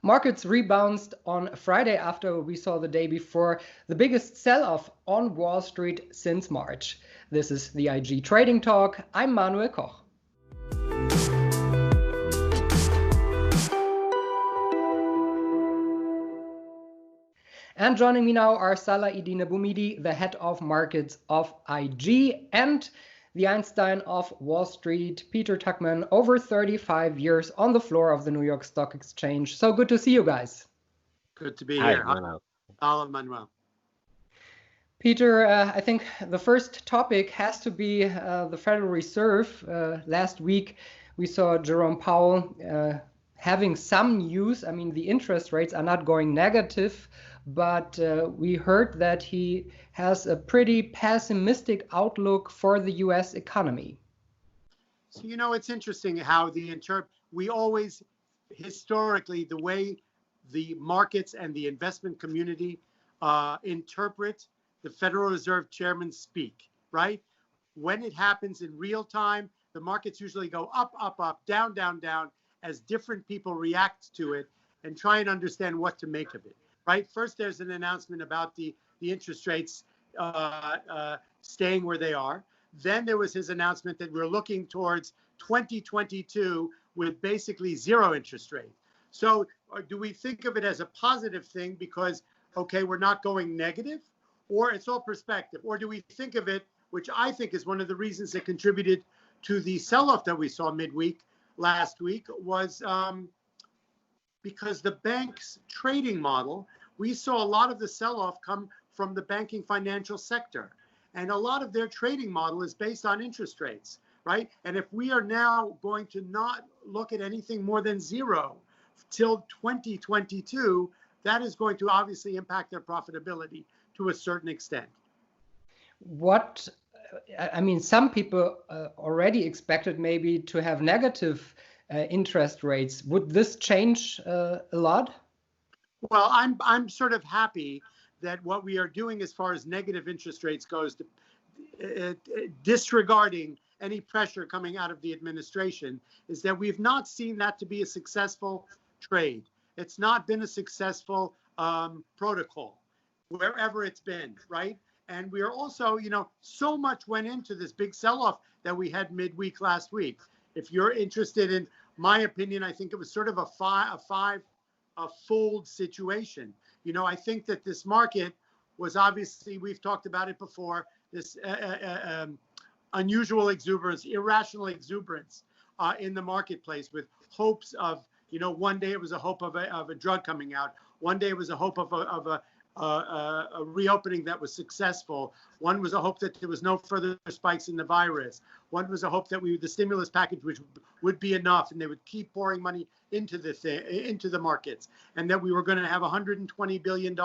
Markets rebounded on Friday after we saw the day before the biggest sell-off on Wall Street since March. This is the IG Trading Talk. I'm Manuel Koch. And joining me now are Salah-Eddine Bouhmidi, the head of markets of IG, and the Einstein of Wall Street, Peter Tuchman, over 35 years on the floor of the New York Stock Exchange. So good to see you guys. Good to be here. Manuel. Hello, Manuel. Peter, I think the first topic has to be the Federal Reserve. Last week, we saw Jerome Powell having some news. I mean, the interest rates are not going negative, but we heard that he has a pretty pessimistic outlook for the US economy. So, it's interesting how we always, historically, the way the markets and the investment community interpret the Federal Reserve Chairman speak, right? When it happens in real time, the markets usually go up, up, up, down, down, down, as different people react to it and try and understand what to make of it. Right. First, there's an announcement about the interest rates staying where they are. Then there was his announcement that we're looking towards 2022 with basically zero interest rate. So do we think of it as a positive thing because, okay, we're not going negative, or it's all perspective? Or do we think of it, which I think is one of the reasons that contributed to the sell-off that we saw midweek last week was because the bank's trading model, we saw a lot of the sell-off come from the banking financial sector. And a lot of their trading model is based on interest rates, right? And if we are now going to not look at anything more than zero till 2022, that is going to obviously impact their profitability to a certain extent. Some people already expected maybe to have negative interest rates. Would this change a lot? Well, I'm sort of happy that what we are doing as far as negative interest rates goes, disregarding any pressure coming out of the administration, is that we've not seen that to be a successful trade. It's not been a successful protocol wherever it's been, right? And we are also, so much went into this big sell-off that we had midweek last week. If you're interested in my opinion, I think it was sort of a fold situation. I think that this market was obviously, we've talked about it before, this unusual exuberance, irrational exuberance in the marketplace with hopes of, one day it was a hope of a drug coming out. One day it was a hope of a reopening that was successful. One was a hope that there was no further spikes in the virus. One was a hope that the stimulus package which would be enough, and they would keep pouring money into the markets, and that we were going to have $120 billion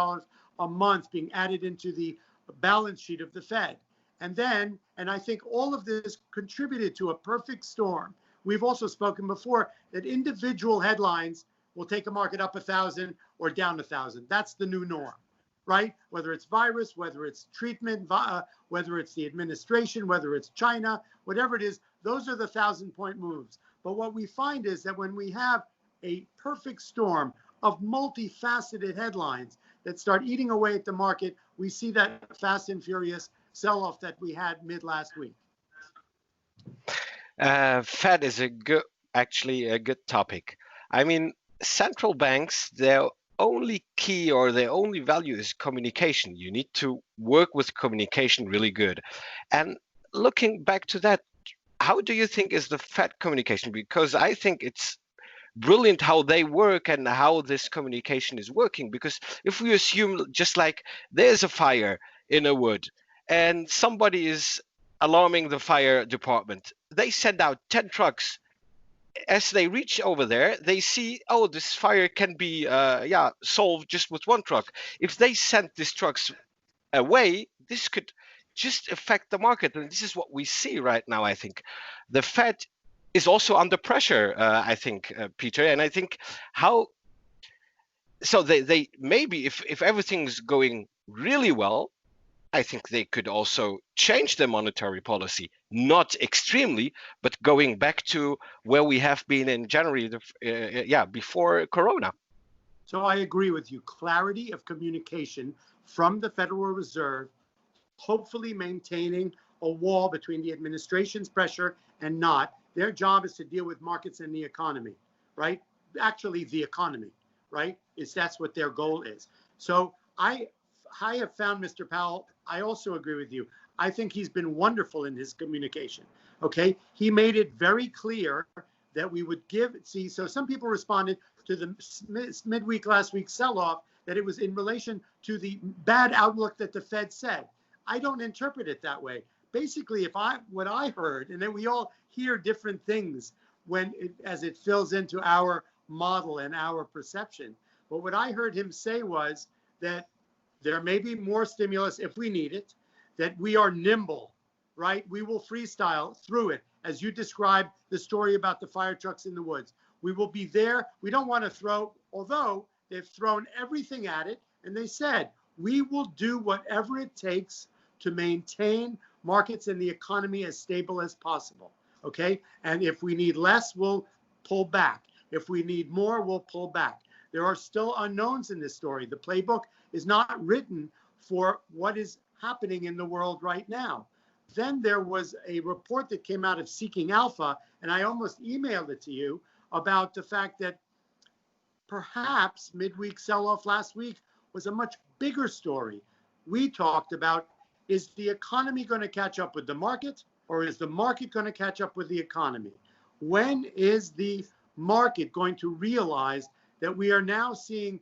a month being added into the balance sheet of the Fed. And I think all of this contributed to a perfect storm. We've also spoken before that individual headlines will take a market up 1,000 or down 1,000. That's the new norm, right? Whether it's virus, whether it's treatment, whether it's the administration, whether it's China, whatever it is, those are the 1,000-point moves. But what we find is that when we have a perfect storm of multifaceted headlines that start eating away at the market, we see that fast and furious sell-off that we had mid last week. Fed is actually a good topic. I mean, central banks, their only key or their only value is communication. You need to work with communication really good. And looking back to that, how do you think is the Fed communication? Because I think it's brilliant how they work and how this communication is working. Because if we assume just like there's a fire in a wood and somebody is alarming the fire department, they send out 10 trucks. As they reach over there, they see, oh, this fire can be solved just with one truck. If they send these trucks away, this could just affect the market. And this is what we see right now, I think. The Fed is also under pressure, I think, Peter. And I think they maybe if everything's going really well, I think they could also change their monetary policy, not extremely, but going back to where we have been in January, before Corona. So I agree with you. Clarity of communication from the Federal Reserve, hopefully maintaining a wall between the administration's pressure and not. Their job is to deal with markets and the economy, right? Actually, the economy, right? That's what their goal is. So I have found Mr. Powell, I also agree with you. I think he's been wonderful in his communication, okay? He made it very clear that we would so some people responded to the midweek last week sell-off that it was in relation to the bad outlook that the Fed said. I don't interpret it that way. Basically, what I heard, and then we all hear different things as it fills into our model and our perception. But what I heard him say was that there may be more stimulus if we need it, that we are nimble, right? We will freestyle through it. As you described the story about the fire trucks in the woods. We will be there. We don't want to throw, although they've thrown everything at it, and they said, we will do whatever it takes to maintain markets and the economy as stable as possible, okay? And if we need less, we'll pull back. If we need more, we'll pull back. There are still unknowns in this story. The playbook is not written for what is happening in the world right now. Then there was a report that came out of Seeking Alpha, and I almost emailed it to you, about the fact that perhaps midweek sell-off last week was a much bigger story. We talked about, is the economy going to catch up with the market, or is the market going to catch up with the economy? When is the market going to realize that we are now seeing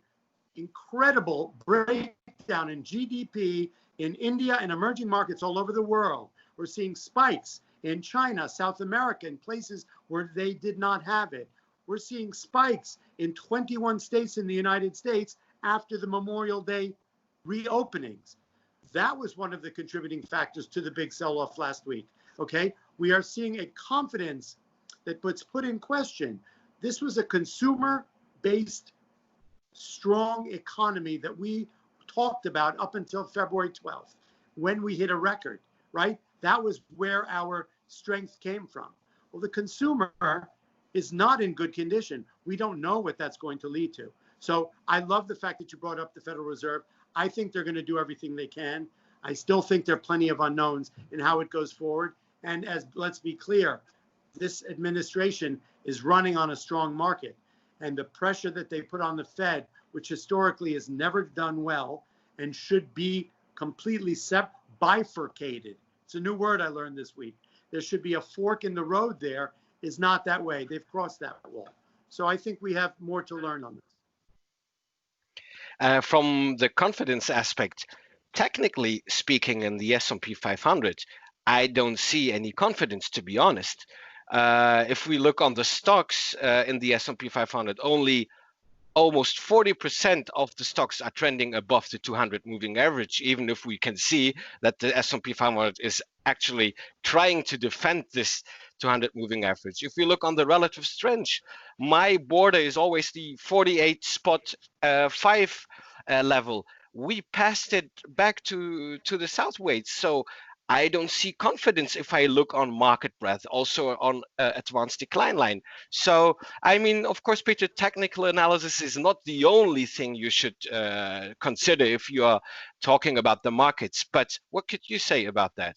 incredible breakdown in GDP in India and emerging markets all over the world? We're seeing spikes in China, South America, in places where they did not have it. We're seeing spikes in 21 states in the United States after the Memorial Day reopenings. That was one of the contributing factors to the big sell-off last week, okay? We are seeing a confidence that puts put in question. This was a consumer-based, strong economy that we talked about up until February 12th, when we hit a record, right? That was where our strength came from. Well, the consumer is not in good condition. We don't know what that's going to lead to. So I love the fact that you brought up the Federal Reserve. I think they're going to do everything they can. I still think there are plenty of unknowns in how it goes forward. And let's be clear, this administration is running on a strong market. And the pressure that they put on the Fed, which historically has never done well and should be completely bifurcated. It's a new word I learned this week. There should be a fork in the road there. Is not that way. They've crossed that wall. So I think we have more to learn on this. From the confidence aspect, technically speaking, in the S&P 500, I don't see any confidence, to be honest. If we look on the stocks in the S&P 500, only almost 40% of the stocks are trending above the 200 moving average, even if we can see that the S&P 500 is actually trying to defend this 200 moving average. If we look on the relative strength, my border is always the 48.5 level. We passed it back to the south weights. So I don't see confidence if I look on market breadth, also on advanced decline line. So, I mean, of course, Peter, technical analysis is not the only thing you should consider if you are talking about the markets. But what could you say about that?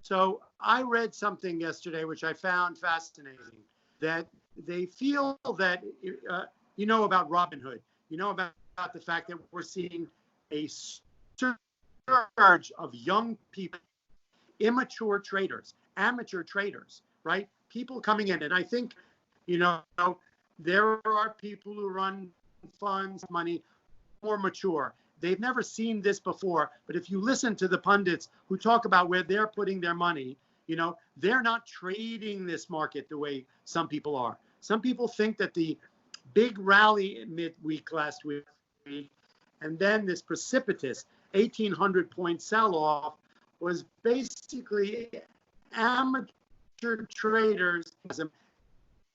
So I read something yesterday, which I found fascinating, that they feel that, you know about Robinhood, you know about the fact that we're seeing a surge of young people, immature traders, amateur traders, right? People coming in. And I think, you know, there are people who run funds, money, more mature. They've never seen this before. But if you listen to the pundits who talk about where they're putting their money, you know, they're not trading this market the way some people are. Some people think that the big rally midweek last week and then this precipitous 1,800 point sell-off was basically amateur traders,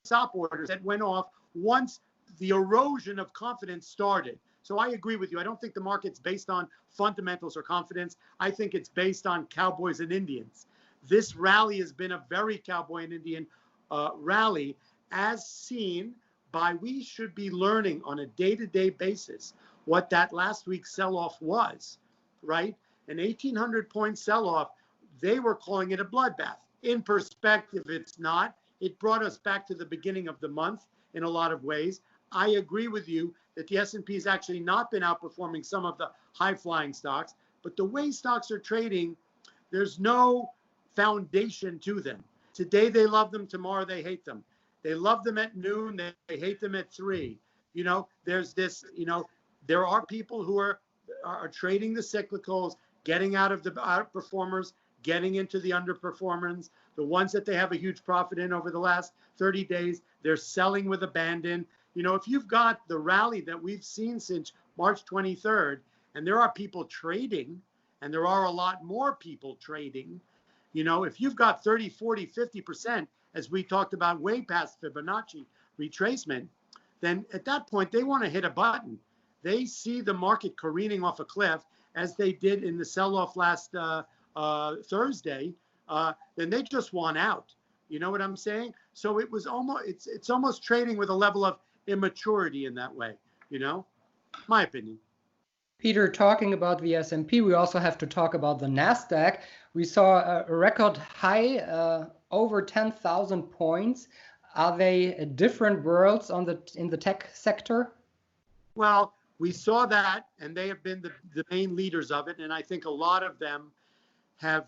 stop orders that went off once the erosion of confidence started. So I agree with you. I don't think the market's based on fundamentals or confidence. I think it's based on cowboys and Indians. This rally has been a very cowboy and Indian rally, as seen we should be learning on a day-to-day basis what that last week's sell-off was, right? An 1,800-point sell-off, they were calling it a bloodbath. In perspective, it's not. It brought us back to the beginning of the month in a lot of ways. I agree with you that the S&P has actually not been outperforming some of the high-flying stocks, but the way stocks are trading, there's no foundation to them. Today they love them, tomorrow they hate them. They love them at noon, they hate them at 3. You know, there's this, you know, there are people who are trading the cyclicals, getting out of the outperformers, getting into the underperformers, the ones that they have a huge profit in over the last 30 days, they're selling with abandon. You know, if you've got the rally that we've seen since March 23rd, and there are people trading, and there are a lot more people trading, you know, if you've got 30, 40, 50%, as we talked about way past Fibonacci retracement, then at that point, they want to hit a button. They see the market careening off a cliff, as they did in the sell-off last Thursday, then they just want out. You know what I'm saying? So it was almost, it's almost trading with a level of immaturity in that way, you know, my opinion. Peter, talking about the S&P, we also have to talk about the Nasdaq. We saw a record high, over 10,000 points. Are they different worlds in the tech sector? Well, we saw that, and they have been the main leaders of it, and I think a lot of them are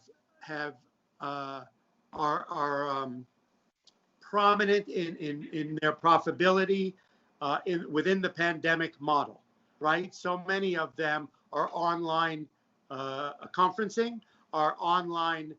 prominent in their profitability within the pandemic model, right? So many of them are online conferencing, are online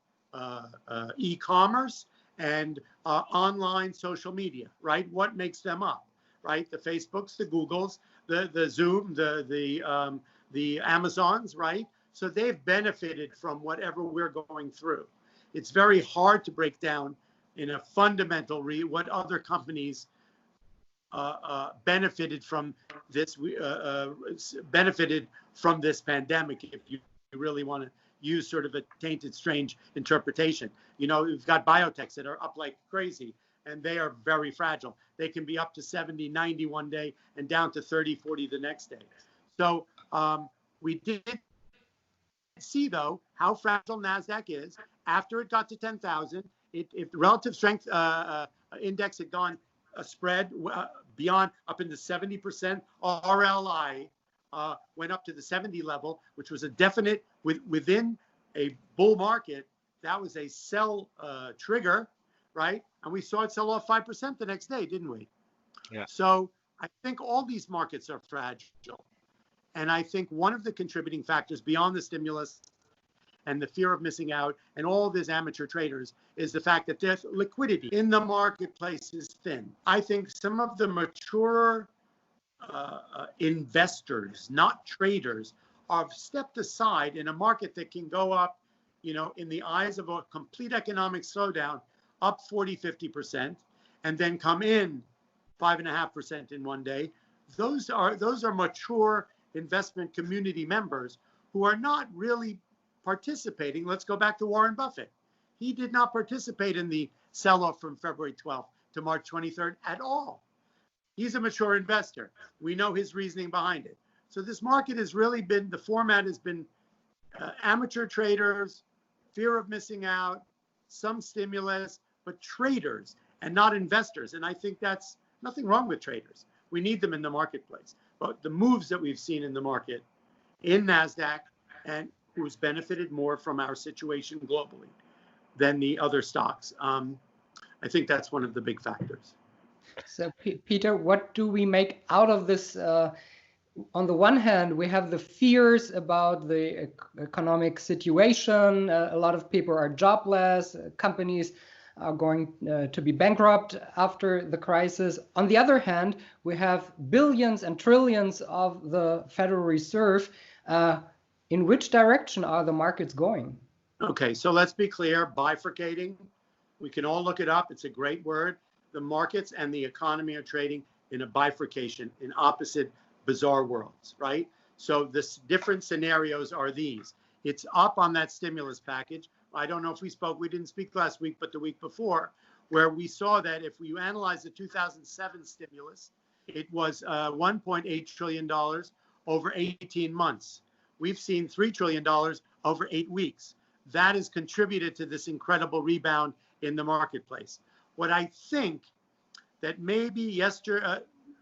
e-commerce, and online social media, right? What makes them up, right? The Facebooks, the Googles, the Zoom, the Amazons, right? So they've benefited from whatever we're going through. It's very hard to break down in a fundamental what other companies benefited from this pandemic, if you really want to use sort of a tainted, strange interpretation. You know, we've got biotechs that are up like crazy, and they are very fragile. They can be up to 70, 90 one day and down to 30, 40 the next day. So we did see, though, how fragile NASDAQ is. After it got to 10,000, if the relative strength index had gone a spread beyond up into 70%, RLI went up to the 70 level, which was a definite within a bull market. That was a sell trigger, right? And we saw it sell off 5% the next day, didn't we? Yeah. So I think all these markets are fragile. And I think one of the contributing factors beyond the stimulus and the fear of missing out and all these amateur traders is the fact that their liquidity in the marketplace is thin. I think some of the mature investors, not traders, are stepped aside in a market that can go up, you know, in the eyes of a complete economic slowdown, up 40, 50%, and then come in 5.5% in one day. Those are mature investment community members who are not really participating. Let's go back to Warren Buffett. He did not participate in the sell-off from February 12th to March 23rd at all. He's a mature investor. We know his reasoning behind it. So this market has really been, the format has been amateur traders, fear of missing out, some stimulus, but traders and not investors. And I think that's nothing wrong with traders. We need them in the marketplace. But the moves that we've seen in the market in NASDAQ, and who's benefited more from our situation globally than the other stocks, I think that's one of the big factors. So, Peter, what do we make out of this? On the one hand, we have the fears about the economic situation. A lot of people are jobless. Companies are going to be bankrupt after the crisis. On the other hand, we have billions and trillions of the Federal Reserve. In which direction are the markets going? Okay, so let's be clear, bifurcating. We can all look it up. It's a great word. The markets and the economy are trading in a bifurcation, in opposite bizarre worlds, right? So the different scenarios are these. It's up on that stimulus package. I don't know if we didn't speak last week, but the week before, where we saw that if you analyze the 2007 stimulus, it was $1.8 trillion over 18 months. We've seen $3 trillion over 8 weeks. That has contributed to this incredible rebound in the marketplace. What I think that maybe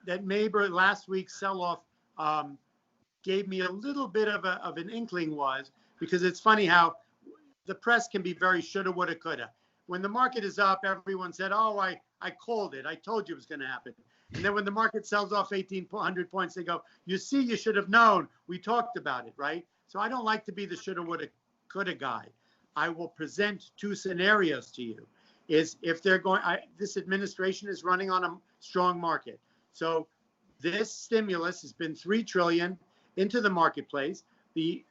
last week's sell-off gave me a little bit of an inkling was, because it's funny how the press can be very shoulda, woulda, coulda. When the market is up, everyone said, oh, I called it. I told you it was going to happen. And then when the market sells off 1,800 points, they go, you see, you should have known. We talked about it, right? So I don't like to be the shoulda, woulda, coulda guy. I will present 2 scenarios to you. Is if they're going, this administration is running on a strong market. So this stimulus has been $3 trillion into the marketplace. The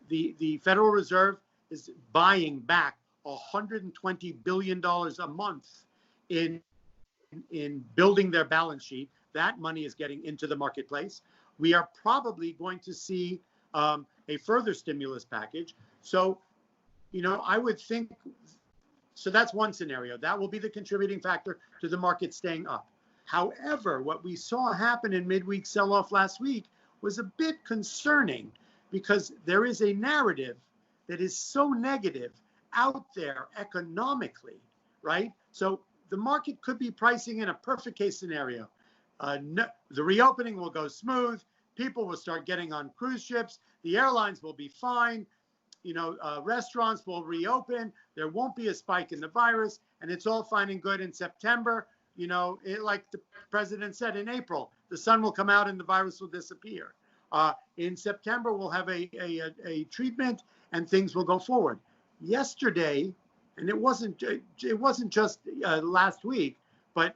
Federal Reserve is buying back $120 billion a month in building their balance sheet. That money is getting into the marketplace. We are probably going to see a further stimulus package. So, I would think, so that's one scenario. That will be the contributing factor to the market staying up. However, what we saw happen in midweek sell-off last week was a bit concerning, because there is a narrative that is so negative out there economically, right? So the market could be pricing in a perfect case scenario. The reopening will go smooth. People will start getting on cruise ships. The airlines will be fine. Restaurants will reopen. There won't be a spike in the virus, and it's all fine and good in September. Like the president said, in April, the sun will come out and the virus will disappear. In September, we'll have a treatment and things will go forward. Yesterday, and it wasn't just last week, but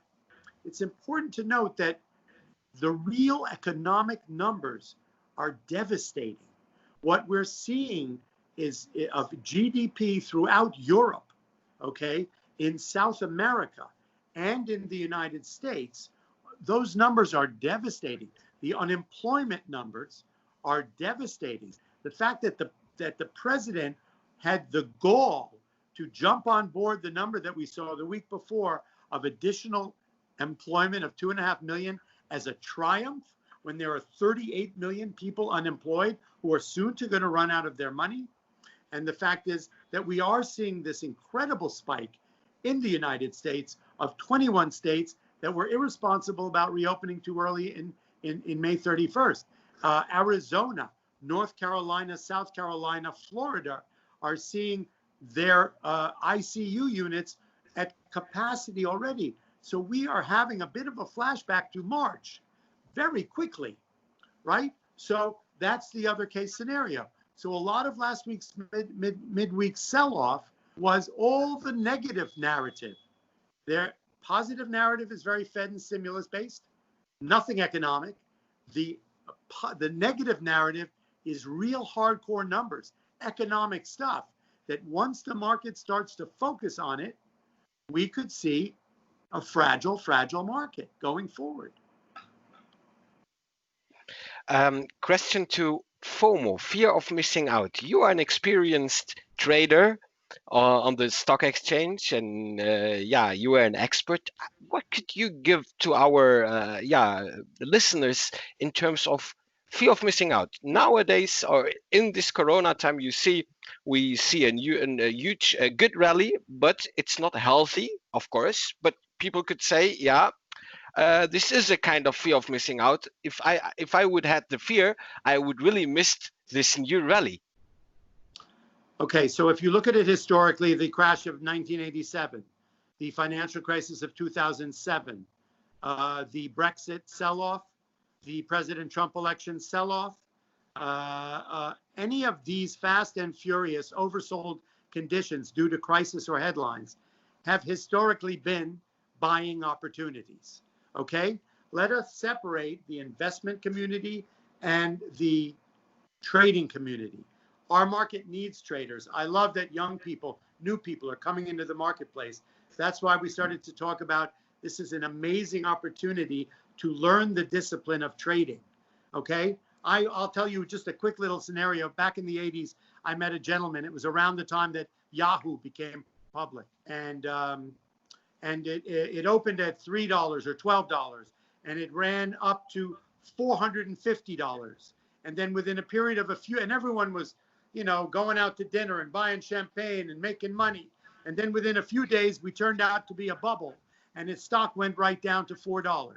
it's important to note that the real economic numbers are devastating. What we're seeing is of GDP throughout Europe, okay, in South America and in the United States, those numbers are devastating. The unemployment numbers are devastating. The fact that the president had the gall to jump on board the number that we saw the week before of additional employment of 2.5 million as a triumph, when there are 38 million people unemployed who are soon to going to run out of their money. And the fact is that we are seeing this incredible spike in the United States of 21 states that were irresponsible about reopening too early in May 31st. Arizona, North Carolina, South Carolina, Florida are seeing their ICU units at capacity already. So we are having a bit of a flashback to March very quickly, right? So that's the other case scenario. So a lot of last week's midweek sell-off was all the negative narrative. Their positive narrative is very Fed and stimulus based, nothing economic. The negative narrative is real hardcore numbers, economic stuff, that once the market starts to focus on it, we could see a fragile market going forward. Question to FOMO, fear of missing out. You are an experienced trader on the stock exchange, and you are an expert. What could you give to our listeners in terms of fear of missing out? Nowadays, or in this Corona time, we see a huge good rally, but it's not healthy, of course. But people could say, this is a kind of fear of missing out. If I would have the fear, I would really miss this new rally. Okay, so if you look at it historically, the crash of 1987, the financial crisis of 2007, the Brexit sell-off, the President Trump election sell-off, any of these fast and furious oversold conditions due to crisis or headlines have historically been buying opportunities. Okay, let us separate the investment community and the trading community. Our market needs traders. I love that young people, new people are coming into the marketplace. That's why we started to talk about this is an amazing opportunity to learn the discipline of trading. Okay, I'll tell you just a quick little scenario. Back in the 80s, I met a gentleman. It was around the time that Yahoo became public. And and it opened at $3 or $12, and it ran up to $450. And then within a period of a few, and everyone was, you know, going out to dinner and buying champagne and making money. And then within a few days, we turned out to be a bubble, and its stock went right down to $4.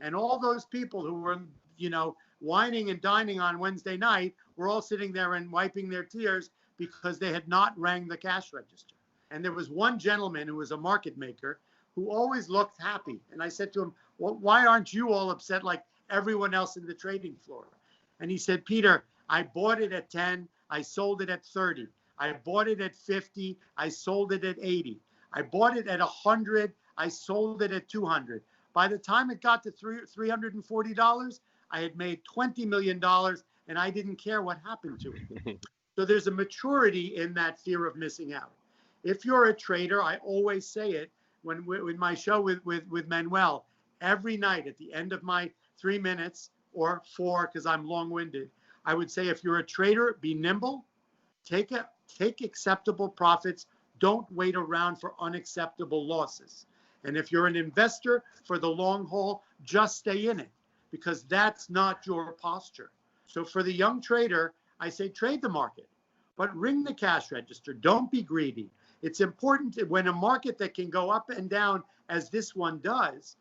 And all those people who were, you know, whining and dining on Wednesday night were all sitting there and wiping their tears because they had not rang the cash register. And there was one gentleman who was a market maker who always looked happy. And I said to him, well, why aren't you all upset like everyone else in the trading floor? And he said, Peter, I bought it at 10, I sold it at 30. I bought it at 50, I sold it at 80. I bought it at 100, I sold it at 200. By the time it got to $340, I had made $20 million, and I didn't care what happened to it. So there's a maturity in that fear of missing out. If you're a trader, I always say it when my show with Manuel, every night at the end of my 3 minutes or 4, because I'm long-winded, I would say if you're a trader, be nimble, take acceptable profits, don't wait around for unacceptable losses. And if you're an investor for the long haul, just stay in it, because that's not your posture. So for the young trader, I say trade the market, but ring the cash register. Don't be greedy. It's important when a market that can go up and down as this one does,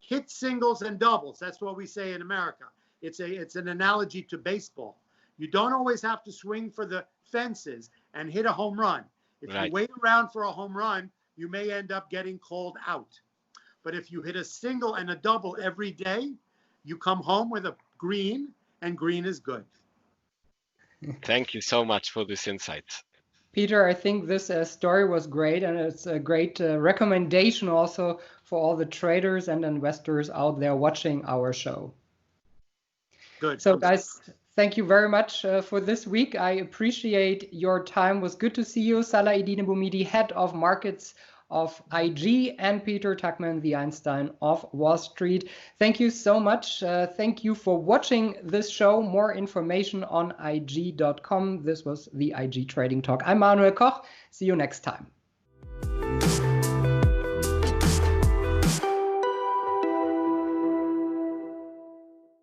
hit singles and doubles. That's what we say in America. It's an analogy to baseball. You don't always have to swing for the fences and hit a home run. If you wait around for a home run, you may end up getting called out. But if you hit a single and a double every day, you come home with a green, and green is good. Thank you so much for this insight. Peter, I think this story was great, and it's a great recommendation also for all the traders and investors out there watching our show. Good. So guys, thank you very much for this week. I appreciate your time. It was good to see you, Salah-Eddine Bouhmidi, head of markets of IG, and Peter Tuchman, the Einstein of Wall Street. Thank you so much. Thank you for watching this show. More information on IG.com. This was the IG Trading Talk. I'm Manuel Koch. See you next time.